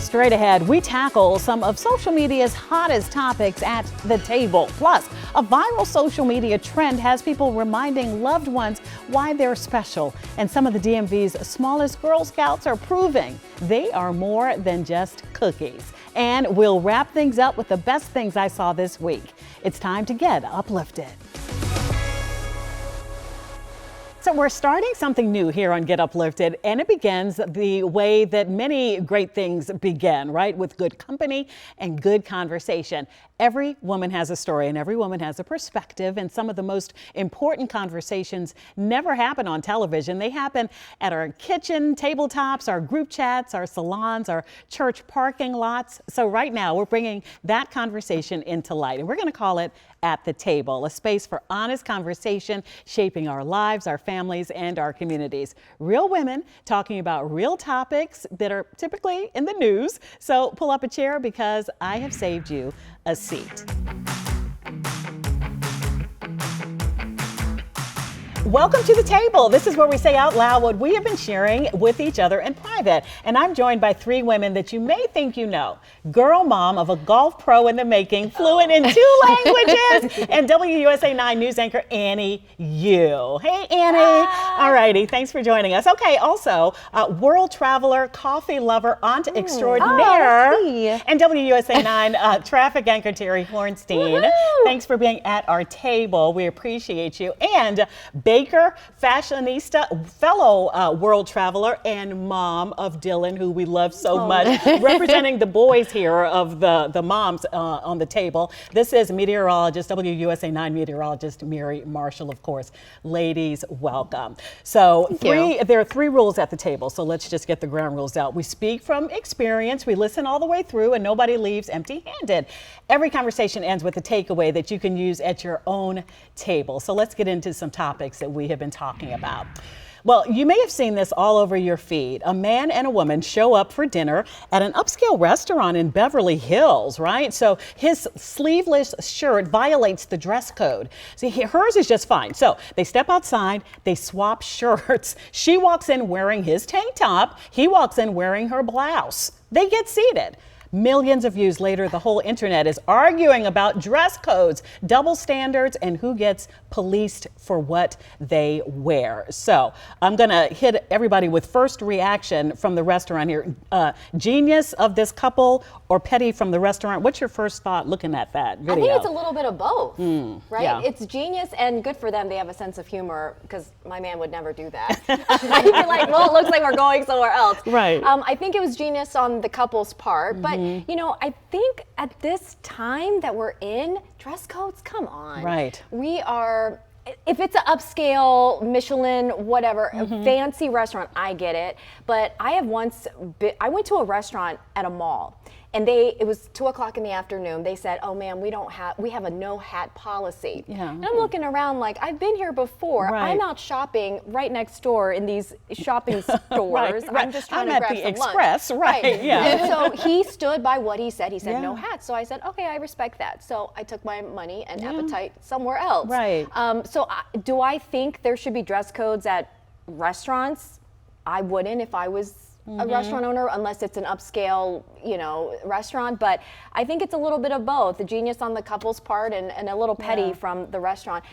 Straight ahead, we tackle some of social media's hottest topics at the table. Plus, a viral social media trend has people reminding loved ones why they're special. And some of the DMV's smallest Girl Scouts are proving they are more than just cookies. And we'll wrap things up with the best things I saw this week. It's time to get uplifted. So we're starting something new here on Get Uplifted, and it begins the way that many great things begin, right? With good company and good conversation. Every woman has a story and every woman has a perspective, and some of the most important conversations never happen on television. They happen at our kitchen tabletops, our group chats, our salons, our church parking lots. So right now we're bringing that conversation into light, and we're going to call it At the Table, a space for honest conversation shaping our lives, our families, and our communities. Real women talking about real topics that are typically in the news. So pull up a chair because I have saved you a seat. Welcome to the table. This is where we say out loud what we have been sharing with each other in private. And I'm joined by three women that you may think you know. Girl mom of a golf pro in the making, fluent in 2 languages, and WUSA 9 news anchor Annie Yu. Hey, Annie. Hi. All righty. Thanks for joining us. Okay. Also, world traveler, coffee lover, aunt extraordinaire, and WUSA 9 traffic anchor Teri Hornstein. Woo-hoo. Thanks for being at our table. We appreciate you. And baker, fashionista, fellow world traveler, and mom of Dylan, who we love so much, representing the boys here of the moms on the table. This is meteorologist, WUSA 9 meteorologist Miri Marshall, of course. Ladies, welcome. So there are 3 rules at the table, so let's just get the ground rules out. We speak from experience, we listen all the way through, and nobody leaves empty-handed. Every conversation ends with a takeaway that you can use at your own table. So let's get into some topics that we have been talking about. Well, you may have seen this all over your feed. A man and a woman show up for dinner at an upscale restaurant in Beverly Hills, right? So his sleeveless shirt violates the dress code. See, hers is just fine. So they step outside, they swap shirts. She walks in wearing his tank top. He walks in wearing her blouse. They get seated. Millions of views later, the whole internet is arguing about dress codes, double standards, and who gets policed for what they wear. So I'm going to hit everybody with first reaction from the restaurant here. Genius of this couple or petty from the restaurant? What's your first thought looking at that video? I think it's a little bit of both, right? Yeah. It's genius and good for them. They have a sense of humor because my man would never do that. He'd be like, well, it looks like we're going somewhere else. Right. I think it was genius on the couple's part, but you know, I think at this time that we're in, dress codes, come on. Right. We are, if it's an upscale, Michelin, whatever, a fancy restaurant, I get it. But I have I went to a restaurant at a mall. And it was 2:00 in the afternoon. They said, "Oh man, we have a no hat policy." Yeah. And I'm looking around like, I've been here before. Right. I'm out shopping right next door in these shopping stores. Right. I'm just trying I'm to at grab the some Express, lunch. right? Yeah. And so he stood by what he said. He said no Yeah. hat. So I said, okay, I respect that. So I took my money and appetite somewhere else. Right. Do I think there should be dress codes at restaurants? I wouldn't if I was a restaurant owner, unless it's an upscale, restaurant. But I think it's a little bit of both, the genius on the couple's part and a little petty from the restaurant.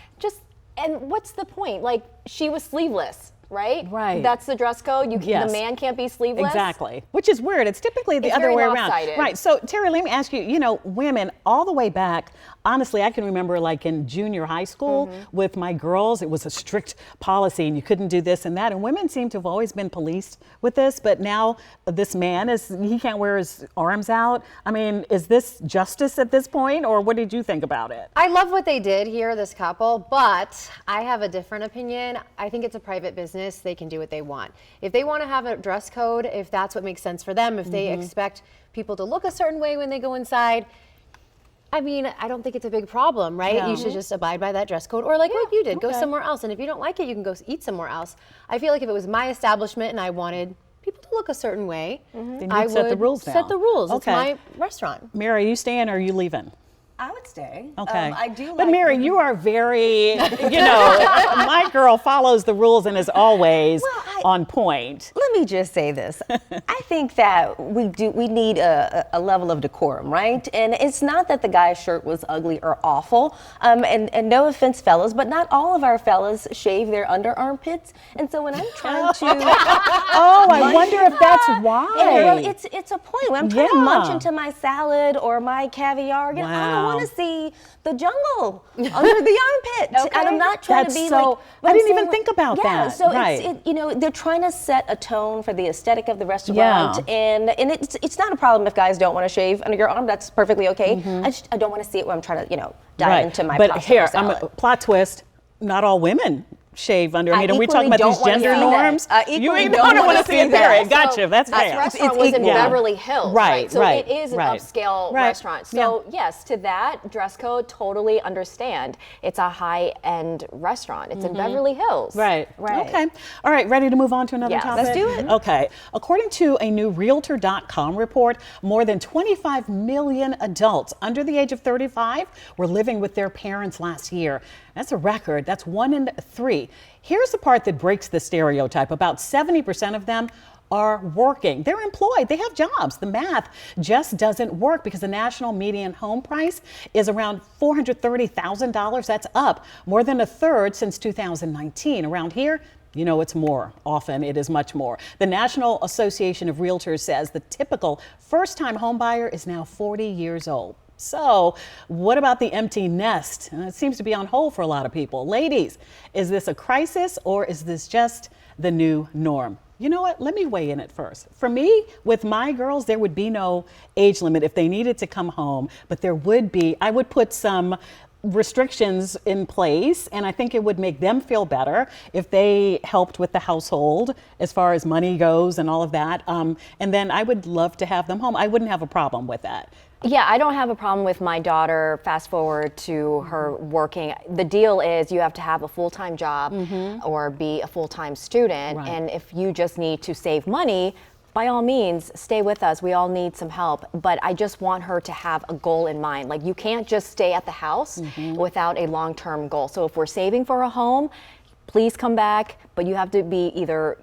And what's the point? Like, she was sleeveless. Right? Right. That's the dress code. Yes. The man can't be sleeveless. Exactly. Which is weird. It's typically the other very way around. lopsided. Right. So Teri, let me ask you, women all the way back, honestly, I can remember like in junior high school with my girls, it was a strict policy and you couldn't do this and that. And women seem to have always been policed with this, but now this man he can't wear his arms out. I mean, is this justice at this point, or what did you think about it? I love what they did here, this couple, but I have a different opinion. I think it's a private business. They can do what they want. If they want to have a dress code, if that's what makes sense for them, if they expect people to look a certain way when they go inside, I mean, I don't think it's a big problem, right? Yeah. You should just abide by that dress code, or like what you did, go somewhere else. And if you don't like it, you can go eat somewhere else. I feel like if it was my establishment and I wanted people to look a certain way, Then I you'd set the would rules down. set the rules. Okay. It's my restaurant. Mary, are you staying or are you leaving? I would stay. Okay. I do But like Miri, you are very, my girl follows the rules and is always on point. Let me just say this. I think that we need a level of decorum, right? And it's not that the guy's shirt was ugly or awful. And no offense, fellas, but not all of our fellas shave their under armpits. And so when I'm trying to Oh, I wonder if that's why. well, it's a point. When I'm trying to munch Yeah. into my salad or my caviar, you know, I don't Wow. want to see the jungle under the armpit. Okay. And I'm not trying That's to be so- like. I I'm didn't even saying, think about yeah, that. So Right. you know, they're trying to set a tone for the aesthetic of the restaurant, Yeah. and it's not a problem if guys don't want to shave under your arm. That's perfectly okay. I don't want to see it when I'm trying to dive into my But pasta here, or salad. plot twist, not all women shave under. I mean, are we talking equally about these don't wanna gender see that. norms? I You equally ain't don't don't wanna want to see see it, that. period. Gotcha, that's This fair. restaurant was in Yeah. Beverly Hills, Right, So right, it is an right. upscale Right. restaurant. So yes, to that dress code, totally understand. It's a high-end restaurant. It's in Beverly Hills. Right. Right. Okay. All right. Ready to move on to another Yes. topic? Let's do it. Okay. According to a new Realtor.com report, more than 25 million adults under the age of 35 were living with their parents last year. That's a record. That's 1 in 3. Here's the part that breaks the stereotype. About 70% of them are working. They're employed. They have jobs. The math just doesn't work because the national median home price is around $430,000. That's up more than a third since 2019. Around here, you know, it's more. Often it is much more. The National Association of Realtors says the typical first-time home buyer is now 40 years old. So what about the empty nest? It seems to be on hold for a lot of people. Ladies, is this a crisis or is this just the new norm? You know what? Let me weigh in at first. For me, with my girls, there would be no age limit if they needed to come home, but there would be, I would put some restrictions in place, and I think it would make them feel better if they helped with the household as far as money goes and all of that. And then I would love to have them home. I wouldn't have a problem with that. Yeah, I don't have a problem with my daughter fast forward to her working. The deal is you have to have a full-time job or be a full-time student. Right. And if you just need to save money, by all means, stay with us. We all need some help. But I just want her to have a goal in mind. Like, you can't just stay at the house without a long-term goal. So if we're saving for a home, please come back, but you have to be either,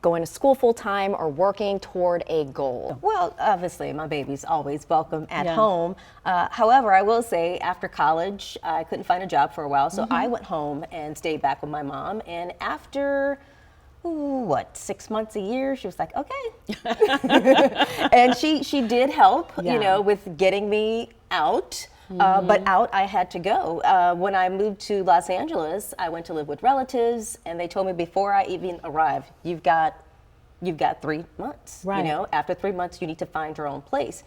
going to school full-time or working toward a goal. Well, obviously, my baby's always welcome at Yeah. home. However, I will say after college, I couldn't find a job for a while, so I went home and stayed back with my mom. And after, 6 months, a year, she was like, okay. And she did help, Yeah. with getting me out. But out I had to go. When I moved to Los Angeles, I went to live with relatives, and they told me before I even arrived, you've got 3 months. Right. After 3 months, you need to find your own place.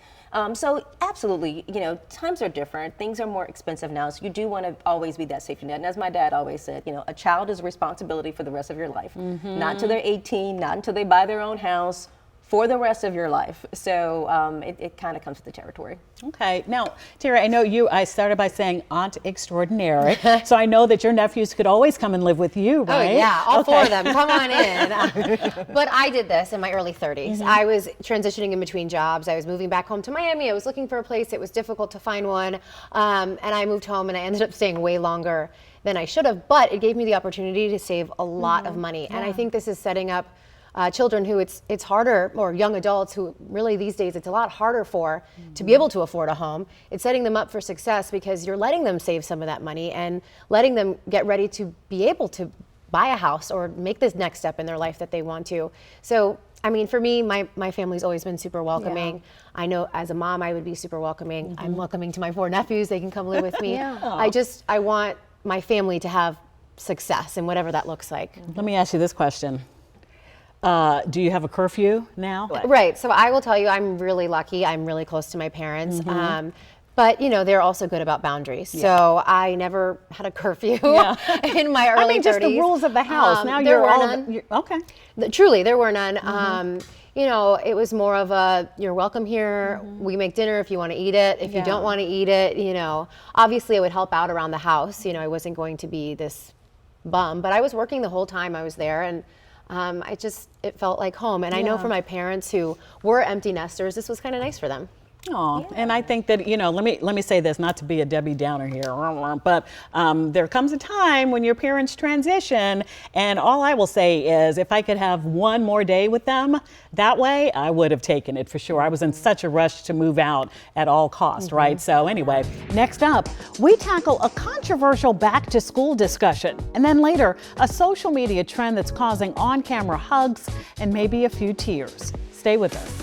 So absolutely, times are different. Things are more expensive now, so you do want to always be that safety net. And as my dad always said, a child is a responsibility for the rest of your life. Not until they're 18, not until they buy their own house, for the rest of your life. So it kind of comes with the territory. Okay. Now, Teri, I know I started by saying aunt extraordinary. So I know that your nephews could always come and live with you, right? Oh yeah, all 4 of them. Come on in. But I did this in my early 30s. I was transitioning in between jobs. I was moving back home to Miami. I was looking for a place. It was difficult to find one. And I moved home and I ended up staying way longer than I should have. But it gave me the opportunity to save a lot of money. And I think this is setting up children who it's harder, or young adults who really these days it's a lot harder for to be able to afford a home. It's setting them up for success because you're letting them save some of that money and letting them get ready to be able to buy a house or make this next step in their life that they want to. So, I mean, for me, my family's always been super welcoming. I know as a mom, I would be super welcoming. I'm welcoming to my 4 nephews. They can come live with me. I want my family to have success in whatever that looks like. Let me ask you this question. Do you have a curfew now? Right. So I will tell you, I'm really lucky. I'm really close to my parents. But they're also good about boundaries. So I never had a curfew in my early 30s. I mean, just the rules of the house. Now there you're were all none. okay. Truly, there were none. It was more of a, you're welcome here. We make dinner if you want to eat it. If you don't want to eat it, obviously it would help out around the house. I wasn't going to be this bum, but I was working the whole time I was there, and it felt like home. And I know for my parents who were empty nesters, this was kind of nice for them. Aw, and I think that, let me say this, not to be a Debbie Downer here, but there comes a time when your parents transition, and all I will say is if I could have one more day with them that way, I would have taken it for sure. I was in such a rush to move out at all cost, right? So anyway, next up, we tackle a controversial back to school discussion, and then later, a social media trend that's causing on-camera hugs and maybe a few tears. Stay with us.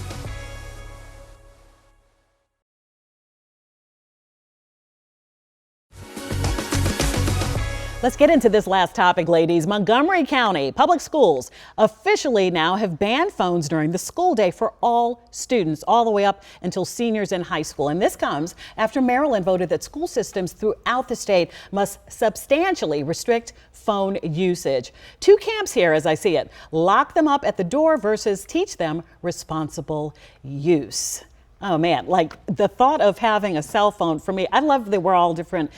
Let's get into this last topic, ladies. Montgomery County Public Schools officially now have banned phones during the school day for all students, all the way up until seniors in high school. And this comes after Maryland voted that school systems throughout the state must substantially restrict phone usage. Two camps here, as I see it: lock them up at the door versus teach them responsible use. Oh man, like the thought of having a cell phone, for me, I love that we're all different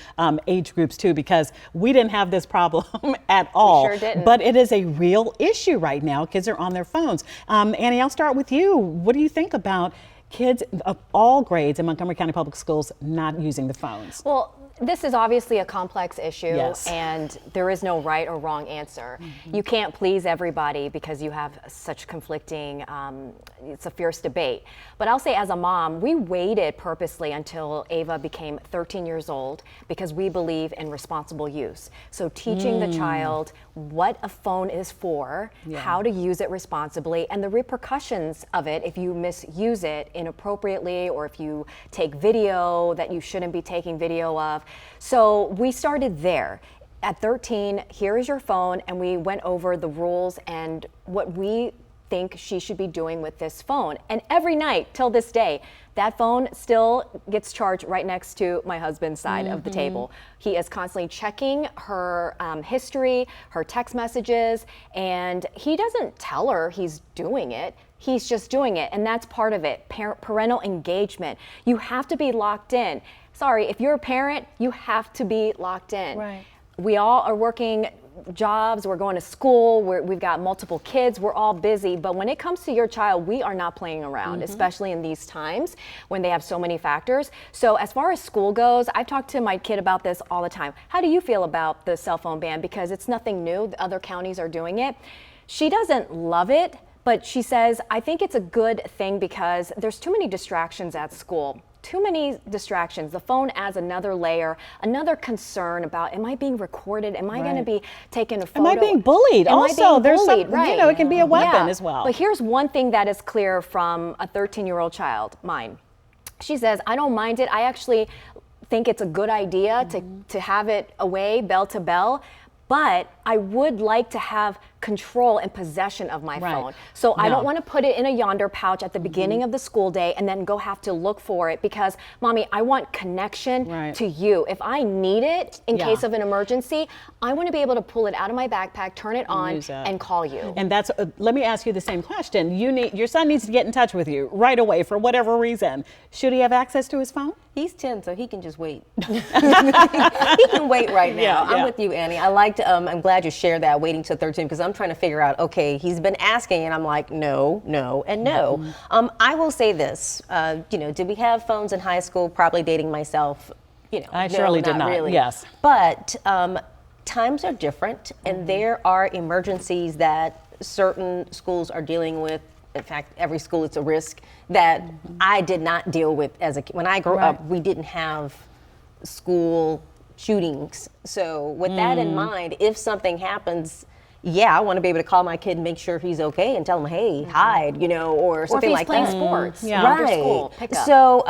age groups too, because we didn't have this problem at all. We sure didn't. But it is a real issue right now. Kids are on their phones. Annie, I'll start with you. What do you think about kids of all grades in Montgomery County Public Schools not using the phones? Well, this is obviously a complex issue, Yes. and there is no right or wrong answer. You can't please everybody because you have such conflicting, it's a fierce debate. But I'll say, as a mom, we waited purposely until Ava became 13 years old because we believe in responsible use. So teaching the child what a phone is for, how to use it responsibly, and the repercussions of it if you misuse it inappropriately or if you take video that you shouldn't be taking video of. So we started there. At 13, here is your phone, and we went over the rules and what we think she should be doing with this phone. And every night till this day, that phone still gets charged right next to my husband's side of the table. He is constantly checking her history, her text messages, and he doesn't tell her he's doing it. He's just doing it, and that's part of it. Parental engagement. You have to be locked in. Sorry, if you're a parent, you have to be locked in. Right. We all are working jobs, we're going to school, we've got multiple kids, we're all busy, but when it comes to your child, we are not playing around, especially in these times when they have so many factors. So as far as school goes, I've talked to my kid about this all the time. How do you feel about the cell phone ban? Because it's nothing new, the other counties are doing it. She doesn't love it, but she says, I think it's a good thing because there's too many distractions at school. Too many distractions. The phone adds another layer, another concern about, am I being recorded? Am I going to be taking a photo? Am I being bullied? Am Also, I being there's bullied? some, Right. it can be a weapon as well. But here's one thing that is clear from a 13-year-old child, mine. She says, I don't mind it. I actually think it's a good idea to have it away, bell to bell. But I would like to have control and possession of my phone. So I don't want to put it in a yonder pouch at the beginning of the school day and then go have to look for it because, Mommy, I want connection to you. If I need it in case of an emergency, I want to be able to pull it out of my backpack, turn it on, and call you. And that's, let me ask you the same question. Your son needs to get in touch with you right away for whatever reason. Should he have access to his phone? He's 10, so he can just wait. He can wait right now. I'm with you, Annie. I'm glad you shared that, waiting till 13, because I'm trying to figure out, okay, he's been asking, and I'm like, no, no, and no. I will say this, did we have phones in high school? Probably dating myself, I surely did not, really. yes. But times are different, and there are emergencies that certain schools are dealing with. In fact, every school, it's a risk that I did not deal with as a kid. When I grew up, we didn't have school shootings. So with that in mind, if something happens, I want to be able to call my kid and make sure he's okay and tell him, hey, hide, or something like that. Or if he's playing sports Right. after school, pick up. So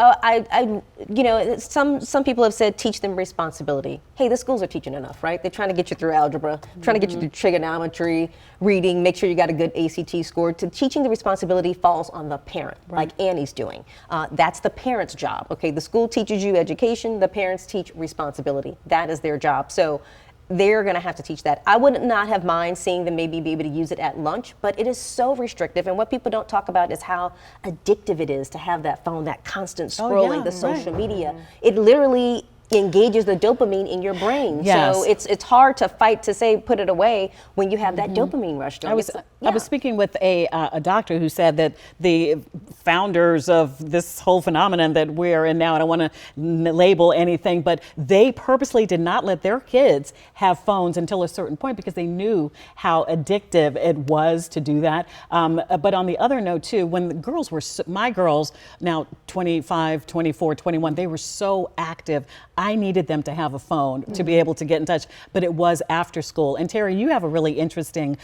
some people have said teach them responsibility. Hey, the schools are teaching enough, right? They're trying to get you through algebra, trying to get you through trigonometry, reading, make sure you got a good ACT score. Teaching the responsibility falls on the parent, like Annie's doing. That's the parent's job, okay? The school teaches you education, the parents teach responsibility. That is their job. So they're going to have to teach that. I would not have mind seeing them maybe be able to use it at lunch, but it is so restrictive. And what people don't talk about is how addictive it is to have that phone, that constant scrolling, the social media. It literally engages the dopamine in your brain. Yes. So it's hard to fight to say put it away when you have that dopamine rush. I was speaking with a doctor who said that the founders of this whole phenomenon that we're in now, I don't want to label anything, but they purposely did not let their kids have phones until a certain point because they knew how addictive it was to do that. But on the other note too, when the girls were, my girls now 25, 24, 21, they were so active. I needed them to have a phone to be able to get in touch, but it was after school. And Teri, you have a really interesting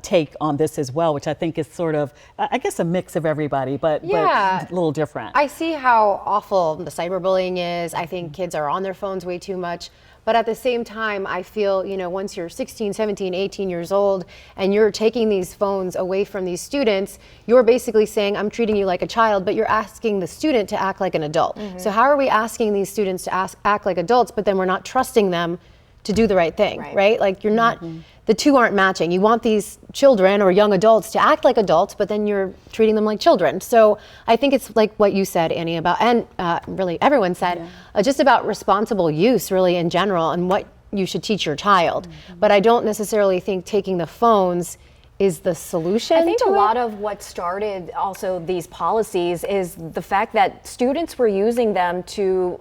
take on this as well, which I think is sort of, I guess, a mix of everybody, but a little different. I see how awful the cyberbullying is. I think kids are on their phones way too much. But at the same time, I feel, once you're 16, 17, 18 years old and you're taking these phones away from these students, you're basically saying, I'm treating you like a child, but you're asking the student to act like an adult. So how are we asking these students to act like adults, but then we're not trusting them to do the right thing, right? Like you're not, the two aren't matching. You want these children or young adults to act like adults, but then you're treating them like children. So I think it's like what you said, Annie, about, and really everyone said, just about responsible use really in general and what you should teach your child. But I don't necessarily think taking the phones is the solution. I think to a it. lot of what started also these policies is the fact that students were using them to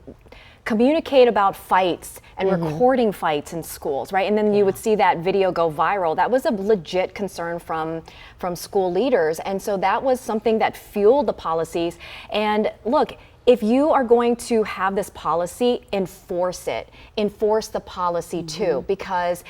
communicate about fights and recording fights in schools, right? And then you would see that video go viral. That was a legit concern from school leaders. And so that was something that fueled the policies. And look, if you are going to have this policy, enforce it. Enforce the policy too, because,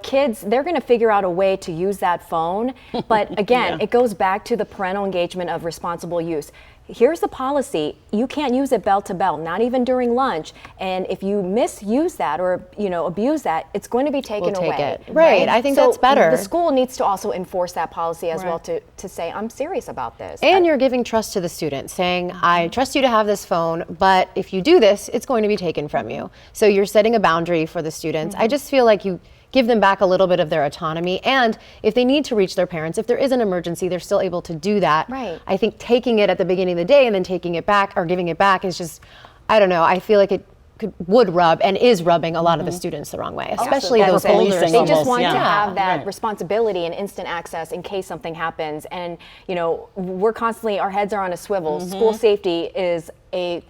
kids, they're going to figure out a way to use that phone. But again, it goes back to the parental engagement of responsible use. Here's the policy. You can't use it bell to bell, not even during lunch. And if you misuse that or, abuse that, it's going to be taken away. Right. I think that's better. The school needs to also enforce that policy as well to say, I'm serious about this. And you're giving trust to the student, saying, I trust you to have this phone, but if you do this, it's going to be taken from you. So you're setting a boundary for the students. I just feel like you give them back a little bit of their autonomy. And if they need to reach their parents, if there is an emergency, they're still able to do that. Right. I think taking it at the beginning of the day and then taking it back or giving it back is just, I don't know, I feel like it would rub and is rubbing a lot of the students the wrong way, especially those older policing They just almost, want yeah. to have that Right. responsibility and instant access in case something happens. And, we're constantly, our heads are on a swivel. School safety is a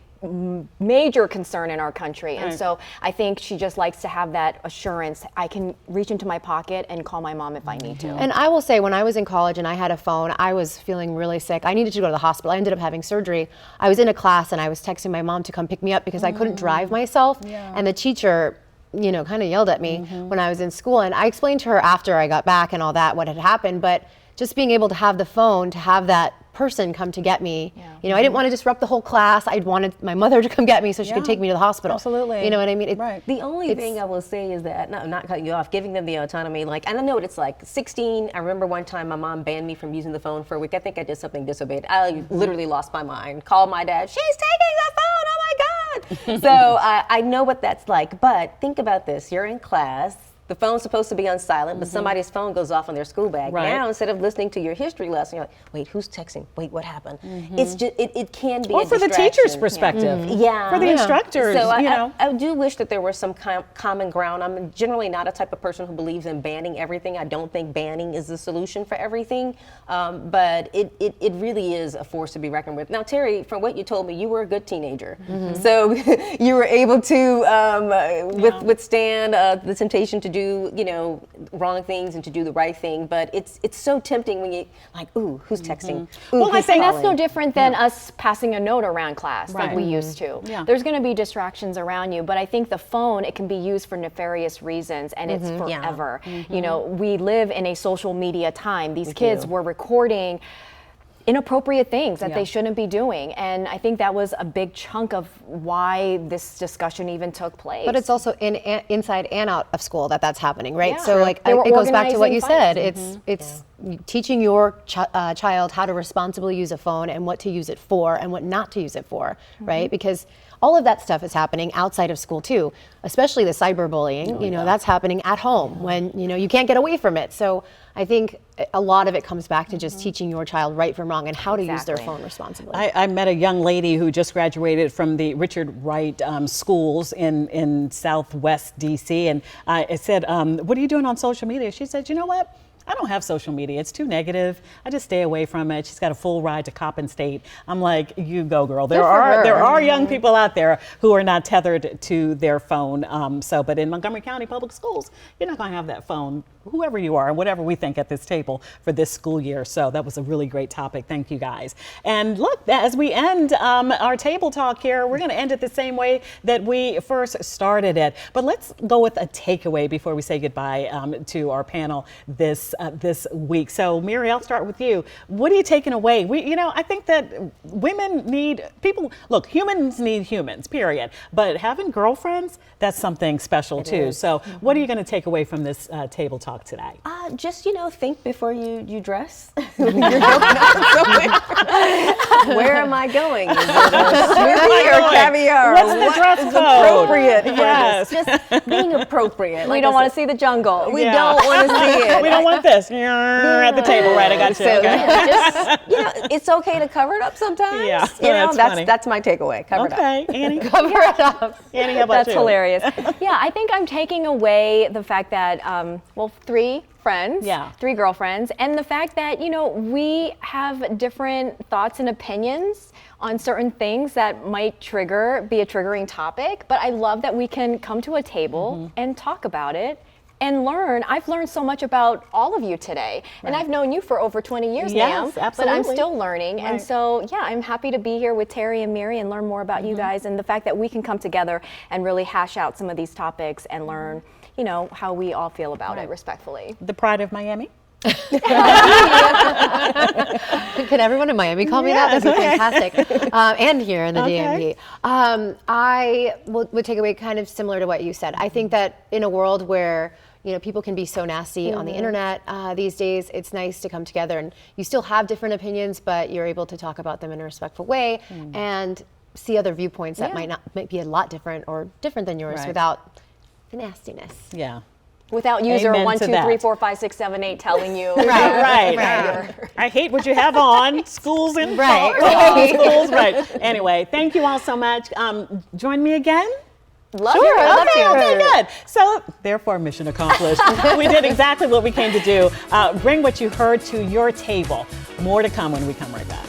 major concern in our country. And so I think she just likes to have that assurance. I can reach into my pocket and call my mom if I need to. And I will say, when I was in college and I had a phone, I was feeling really sick. I needed to go to the hospital. I ended up having surgery. I was in a class and I was texting my mom to come pick me up because I couldn't drive myself. And the teacher, kind of yelled at me when I was in school. And I explained to her after I got back and all that what had happened. But just being able to have the phone, to have that person come to get me. I didn't want to disrupt the whole class. I wanted my mother to come get me so she could take me to the hospital. Absolutely. You know what I mean? Right. The only thing I will say is that, not cutting you off, giving them the autonomy, and I know what it's like. 16, I remember one time my mom banned me from using the phone for a week. I think I did something disobeyed. I literally lost my mind. Called my dad, she's taking the phone, oh my God. So I know what that's like, but think about this. You're in class. The phone's supposed to be on silent, but somebody's phone goes off on their school bag. Right. Now, instead of listening to your history lesson, you're like, wait, who's texting? Wait, what happened? It's just, it can be Or a for the distraction. teacher's perspective. Yeah. For the instructors, So I I do wish that there was some common ground. I'm generally not a type of person who believes in banning everything. I don't think banning is the solution for everything, but it really is a force to be reckoned with. Now, Teri, from what you told me, you were a good teenager. So you were able to withstand the temptation to do, wrong things and to do the right thing. But it's so tempting when you like, ooh, who's texting? Ooh, Well, I who's think And that's no calling? different than us passing a note around class like Right. we used to. Yeah. There's going to be distractions around you, but I think the phone, it can be used for nefarious reasons, and it's forever. We live in a social media time. These kids were recording inappropriate things that they shouldn't be doing. And I think that was a big chunk of why this discussion even took place. But it's also inside and out of school that's happening, right? Yeah. So like They were it goes back to what you organizing said. fights. It's teaching your child how to responsibly use a phone and what to use it for and what not to use it for, right? Because all of that stuff is happening outside of school too, especially the cyberbullying. That's happening at home when you can't get away from it. So I think a lot of it comes back to just teaching your child right from wrong and how to use their phone responsibly. I met a young lady who just graduated from the Richard Wright schools in Southwest DC, and I said, "What are you doing on social media?" She said, "You know what? I don't have social media. It's too negative. I just stay away from it." She's got a full ride to Coppin State. I'm like, you go, girl. There are young people out there who are not tethered to their phone. But in Montgomery County Public Schools, you're not going to have that phone, whoever you are, and whatever we think at this table for this school year. So that was a really great topic. Thank you, guys. And look, as we end our table talk here, we're going to end it the same way that we first started it. But let's go with a takeaway before we say goodbye to our panel this week. So, Miri, I'll start with you. What are you taking away? I think that humans need humans, period. But having girlfriends, that's something special too. So, what are you going to take away from this table talk today? Just think before you dress. You're going out somewhere. Where am I going? Is it a smoothie or caviar? What's the dress code? Appropriate for Yes. this? Just being appropriate. We don't want to see the jungle. We don't want to see it. We don't want this at the table, right? I got you. So, Okay. just, it's okay to cover it up sometimes. Yeah, that's funny. That's my takeaway. Cover it up. Okay, Annie. Cover it up. Annie, how about That's you? hilarious. Yeah, I think I'm taking away the fact that, 3 friends, 3 girlfriends, and the fact that, we have different thoughts and opinions on certain things that might be a triggering topic, but I love that we can come to a table and talk about it and learn. I've learned so much about all of you today, and I've known you for over 20 years now, but I'm still learning. And so, I'm happy to be here with Teri and Miri and learn more about you guys, and the fact that we can come together and really hash out some of these topics and learn, how we all feel about it respectfully. The pride of Miami. Can everyone in Miami call me that? That'd be fantastic. And here in the DMV. I would take away kind of similar to what you said. I think that in a world where people can be so nasty on the internet these days, it's nice to come together and you still have different opinions, but you're able to talk about them in a respectful way and see other viewpoints that might be a lot different or different than yours without the nastiness. Yeah. Without user Amen 1, to 2, that. 3, 4, 5, 6, 7, 8 telling you. Right. I hate what you have on. Schools and schools. Right. Anyway, thank you all so much. Join me again. Love you. Okay, good. So, therefore, mission accomplished. We did exactly what we came to do. Bring what you heard to your table. More to come when we come right back.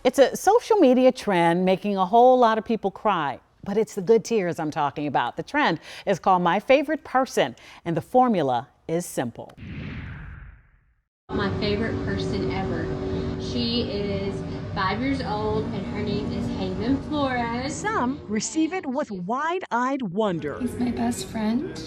It's a social media trend making a whole lot of people cry, but it's the good tears I'm talking about. The trend is called My Favorite Person, and the formula is simple. My favorite person ever. She is 5 years old and her name is Haven Flores. Some receive it with wide-eyed wonder. He's my best friend.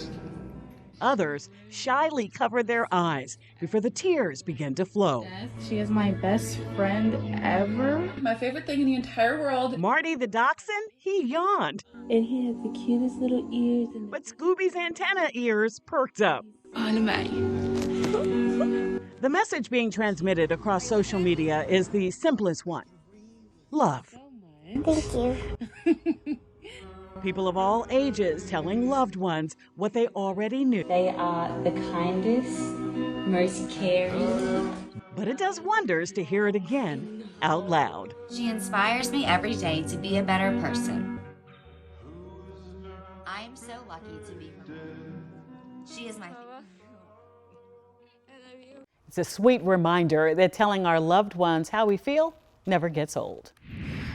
Others shyly cover their eyes before the tears begin to flow. She is my best friend ever. My favorite thing in the entire world. Marty the dachshund, he yawned. And he has the cutest little ears. But Scooby's antenna ears perked up. Anime. The message being transmitted across social media is the simplest one. Love. Thank you. People of all ages telling loved ones what they already knew. They are the kindest, most caring. But it does wonders to hear it again out loud. She inspires me every day to be a better person. I am so lucky to be her mom. She is my favorite. It's a sweet reminder that telling our loved ones how we feel never gets old.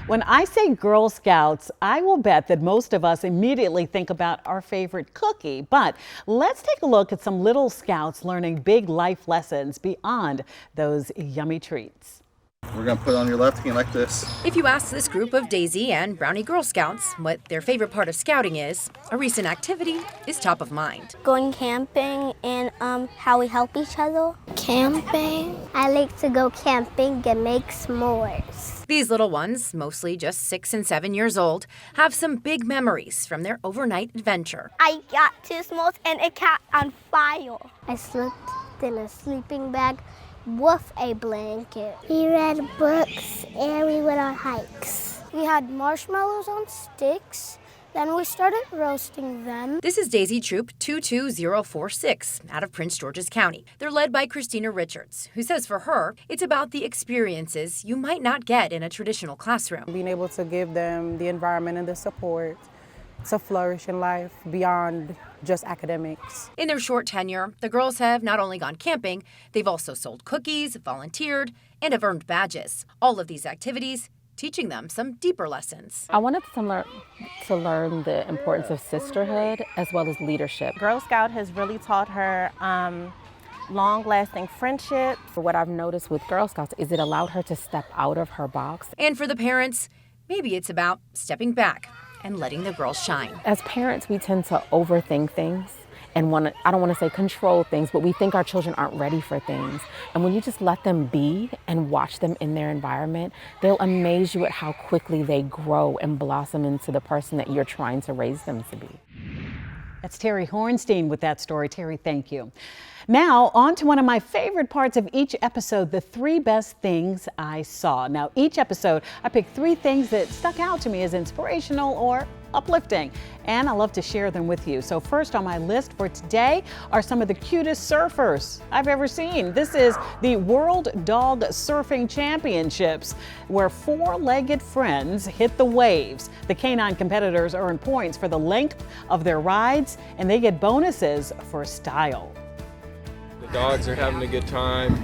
When I say Girl Scouts, I will bet that most of us immediately think about our favorite cookie. But let's take a look at some little scouts learning big life lessons beyond those yummy treats. We're gonna put it on your left hand like this. If you ask this group of Daisy and Brownie Girl Scouts what their favorite part of scouting is, a recent activity is top of mind. Going camping and how we help each other. Camping. I like to go camping and make s'mores. These little ones, mostly just 6 and 7 years old, have some big memories from their overnight adventure. I got 2 s'mores and a cat on fire. I slept in a sleeping bag with a blanket. We read books and we went on hikes. We had marshmallows on sticks, then we started roasting them. This is Daisy Troop 22046 out of Prince George's County. They're led by Christina Richards, who says for her, it's about the experiences you might not get in a traditional classroom. Being able to give them the environment and the support to flourish in life beyond just academics. In their short tenure, the girls have not only gone camping, they've also sold cookies, volunteered, and have earned badges. All of these activities teaching them some deeper lessons. I wanted to learn the importance of sisterhood as well as leadership. Girl Scout has really taught her long-lasting friendships. What I've noticed with Girl Scouts is it allowed her to step out of her box. And for the parents, maybe it's about stepping back and letting the girls shine. As parents, we tend to overthink things and I don't want to say control things, but we think our children aren't ready for things. And when you just let them be and watch them in their environment, they'll amaze you at how quickly they grow and blossom into the person that you're trying to raise them to be. That's Teri Hornstein with that story. Teri, thank you. Now, on to one of my favorite parts of each episode, the 3 best things I saw. Now, each episode, I picked 3 things that stuck out to me as inspirational or uplifting, and I love to share them with you. So first on my list for today are some of the cutest surfers I've ever seen. This is the World Dog Surfing Championships, where 4-legged friends hit the waves. The canine competitors earn points for the length of their rides, and they get bonuses for style. The dogs are having a good time,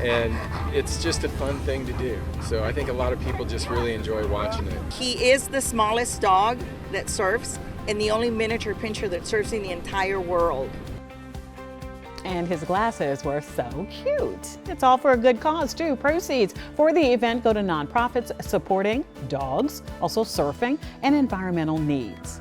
and it's just a fun thing to do. So I think a lot of people just really enjoy watching it. He is the smallest dog that surfs and the only miniature pinscher that surfs in the entire world. And his glasses were so cute. It's all for a good cause too. Proceeds for the event go to nonprofits supporting dogs, also surfing, and environmental needs.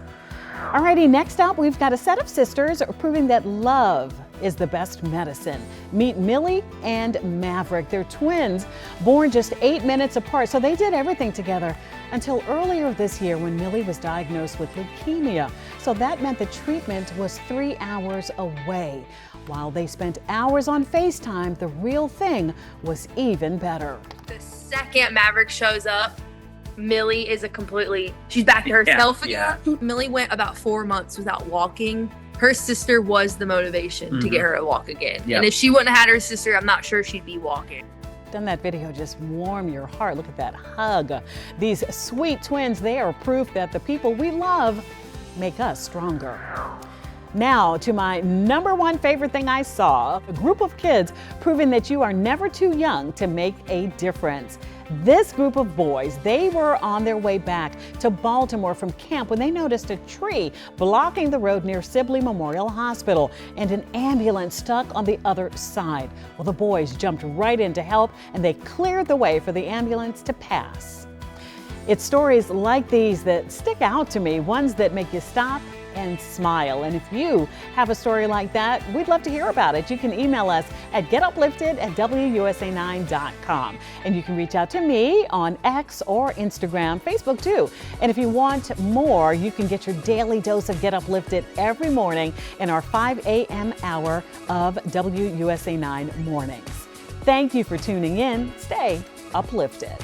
Alrighty, next up, we've got a set of sisters proving that love is the best medicine. Meet Millie and Maverick. They're twins, born just 8 minutes apart, so they did everything together until earlier this year when Millie was diagnosed with leukemia. So that meant the treatment was 3 hours away. While they spent hours on FaceTime, the real thing was even better. The second Maverick shows up, Millie is she's back to herself again. Yeah. Millie went about 4 months without walking. Her sister was the motivation to get her to walk again. Yep. And if she wouldn't have had her sister, I'm not sure she'd be walking. Doesn't that video just warm your heart? Look at that hug. These sweet twins, they are proof that the people we love make us stronger. Now to my number 1 favorite thing I saw, a group of kids proving that you are never too young to make a difference. This group of boys, they were on their way back to Baltimore from camp when they noticed a tree blocking the road near Sibley Memorial Hospital and an ambulance stuck on the other side. Well, the boys jumped right in to help and they cleared the way for the ambulance to pass. It's stories like these that stick out to me, ones that make you stop and smile. And if you have a story like that, we'd love to hear about it. You can email us at getuplifted@wusa9.com. And you can reach out to me on X or Instagram, Facebook too. And if you want more, you can get your daily dose of Get Uplifted every morning in our 5 a.m. hour of WUSA 9 mornings. Thank you for tuning in. Stay uplifted.